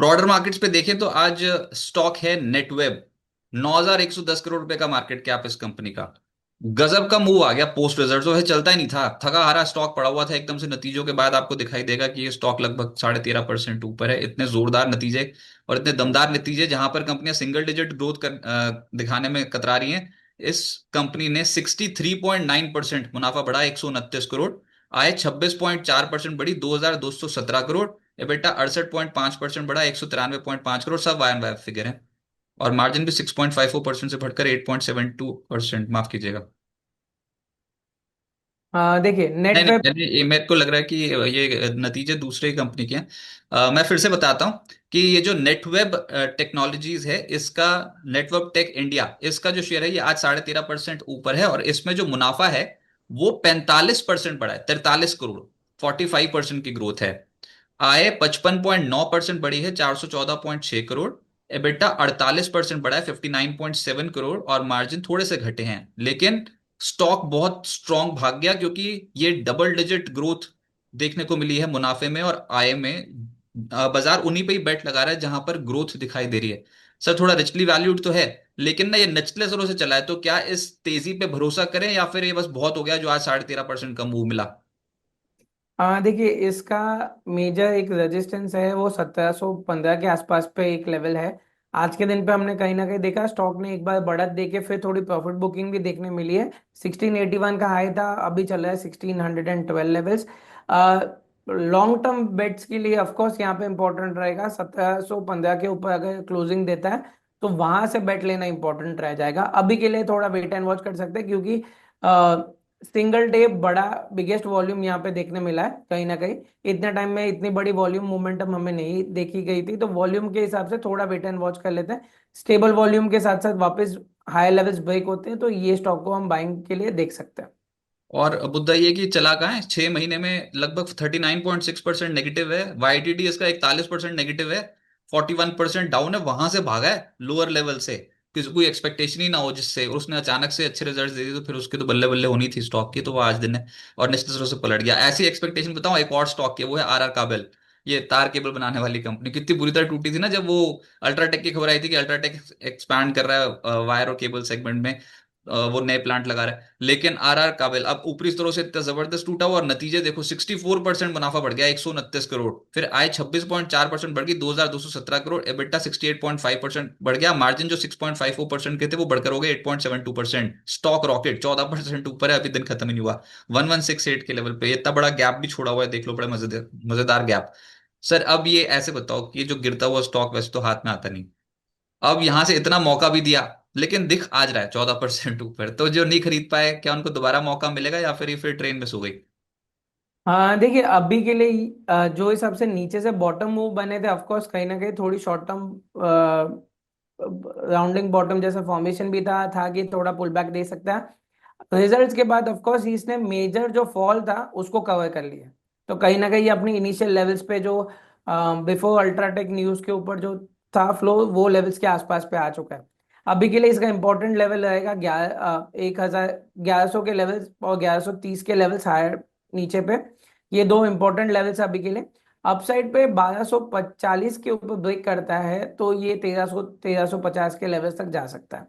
Broader markets पे देखें तो आज स्टॉक है नेटवेब। 9,110 करोड़ रुपए का मार्केट कैप इस कंपनी का। गजब का मूव आ गया पोस्ट रिजल्ट, जो है चलता ही नहीं था, थका हारा स्टॉक पड़ा हुआ था, एकदम से नतीजों के बाद आपको दिखाई देगा कि ये स्टॉक लगभग 13.5% ऊपर है। इतने जोरदार नतीजे और इतने दमदार नतीजे, जहां पर कंपनियां सिंगल डिजिट ग्रोथ दिखाने में कतरा रही हैं। इस कंपनी ने 63.9% मुनाफा बढ़ा, 129 करोड़। आय 26.4% बढ़ी, 2,217 करोड़। एबिटा 68.5% बढ़ा, 193.5 करोड़। सब वाई एंड वाई फिगर है। और मार्जिन भी 6.54% से बढ़कर 8.72%, माफ कीजिएगा। देखिए नहीं नहीं, नेटवेब। ये मेरे को लग रहा है कि ये नतीजे दूसरे कंपनी के हैं। मैं फिर से बताता हूं कि ये जो नेटवेब टेक्नोलॉजीज है, इसका, नेटवेब टेक इंडिया, इसका जो शेयर है ये आज 13.5% ऊपर है, और इसमें जो मुनाफा है वो 45% बढ़ा है, 43 करोड़। 45% की ग्रोथ है। आय 55.9% बढ़ी है, 414.6 करोड़। एबिटा 48% बढ़ा है, 59.7 करोड़। और मार्जिन थोड़े से घटे हैं, लेकिन स्टॉक बहुत स्ट्रांग भाग गया, क्योंकि ये डबल डिजिट ग्रोथ देखने को मिली है मुनाफे में और आय में। बाजार उन्हीं पे ही बेट लगा रहा है जहां पर ग्रोथ दिखाई दे रही है। सर थोड़ा रिचली वैल्यूड तो है, लेकिन ना ये निचले स्तरों से चला है, तो क्या इस तेजी पे भरोसा करें, या फिर ये बस बहुत हो गया जो आज 13.5% का मूव मिला? देखिए इसका मेजर एक रेजिस्टेंस है, वो 1715 के आसपास पे एक लेवल है। आज के दिन पे हमने कहीं ना कहीं देखा स्टॉक ने एक बार बढ़त देके फिर थोड़ी प्रॉफिट बुकिंग भी देखने मिली है। 1681 का हाई था, अभी चल रहा है 1612 लेवल्स। लॉन्ग टर्म बेट्स के लिए ऑफ कोर्स यहाँ पे इंपॉर्टेंट रहेगा 1715 के ऊपर अगर क्लोजिंग देता है तो वहां से बेट लेना इंपॉर्टेंट रह जाएगा। अभी के लिए थोड़ा वेट एंड वॉच कर सकते हैं, क्योंकि सिंगल डे बड़ा बिगेस्ट वॉल्यूम यहाँ पे देखने मिला है कहीं ना कहीं। इतने टाइम में इतनी बड़ी वॉल्यूम मोमेंटम हमें नहीं देखी गई थी, तो वॉल्यूम के हिसाब से थोड़ा वेट एंड वॉच कर लेते हैं। स्टेबल वॉल्यूम के साथ साथ वापस हाई लेवल्स ब्रेक होते हैं तो ये स्टॉक को हम बाइंग के लिए देख सकते हैं। और मुद्दा ये कि चला कहाँ है, 6 महीने में लगभग 39.6% नेगेटिव है। वाईटीडी इसका 41% नेगेटिव है। 41% डाउन है, वहां से भागा है लोअर लेवल से। किसी कोई एक्सपेक्टेशन ही ना हो जिससे, और उसने अचानक से अच्छे रिजल्ट दे दिए, तो फिर उसके तो बल्ले बल्ले होनी थी स्टॉक की, तो वो आज दिन है और निश्चित रूप से पलट गया। ऐसी एक्सपेक्टेशन बताऊं एक और स्टॉक की, वो है आर आर काबल। ये तार केबल बनाने वाली कंपनी कितनी बुरी तरह टूटी थी ना, जब वो अल्ट्राटेक की खबर आई थी कि अल्ट्राटेक एक्सपैंड कर रहा है वायर और केबल सेगमेंट में। वो नए प्लांट लगा रहा है। लेकिन आर आर काबिल अब ऊपरी स्तरों से इतना जबरदस्त टूटा हुआ, और नतीजे देखो, 64% मुनाफा बढ़ गया, 129 करोड़। फिर आय 26.4% बढ़ गई, 2,217 करोड़। एबिटा 68.5% बढ़ गया। मार्जिन जो 6.54% के थे वो बढ़कर हो गए 8.72%। स्टॉक रॉकेट 14% ऊपर है, अभी दिन खत्म ही नहीं हुआ। 1168 के लेवल पे, इतना बड़ा गैप भी छोड़ा हुआ है, देख लो, बड़ा मजेदार मजेदार गैप। सर अब ये ऐसे बताओ कि ये जो गिरता हुआ स्टॉक वैसे तो हाथ में आता नहीं, अब यहां से इतना मौका भी दिया, लेकिन दिख आज रहा है 14% ऊपर, तो जो नहीं खरीद पाए, क्या उनको दोबारा मौका मिलेगा, या फिर ये फिर ट्रेन मिस हो गई? हाँ देखिए अभी के लिए जो हिसाब से नीचे से बॉटम मूव बने थे, ऑफ कोर्स कहीं ना कहीं थोड़ी शॉर्ट टर्म राउंडिंग बॉटम जैसा फॉर्मेशन भी था कि थोड़ा पुल बैक दे सकता है। रिजल्ट्स के बाद ऑफ कोर्स इसने मेजर जो फॉल था उसको कवर कर लिया। तो कहीं ना कहीं अपनी इनिशियल लेवल्स पे जो बिफोर अल्ट्राटेक न्यूज के ऊपर जो था फ्लो, वो लेवल्स के आसपास पे आ चुका है। अभी के लिए इसका इंपॉर्टेंट लेवल रहेगा 1100 के लेवल्स और 1130 के लेवल्स हायर नीचे पे। ये दो इंपॉर्टेंट लेवल्स अभी के लिए। अपसाइड पे 1240 के ऊपर ब्रेक करता है तो ये 1350 के लेवल्स तक जा सकता है।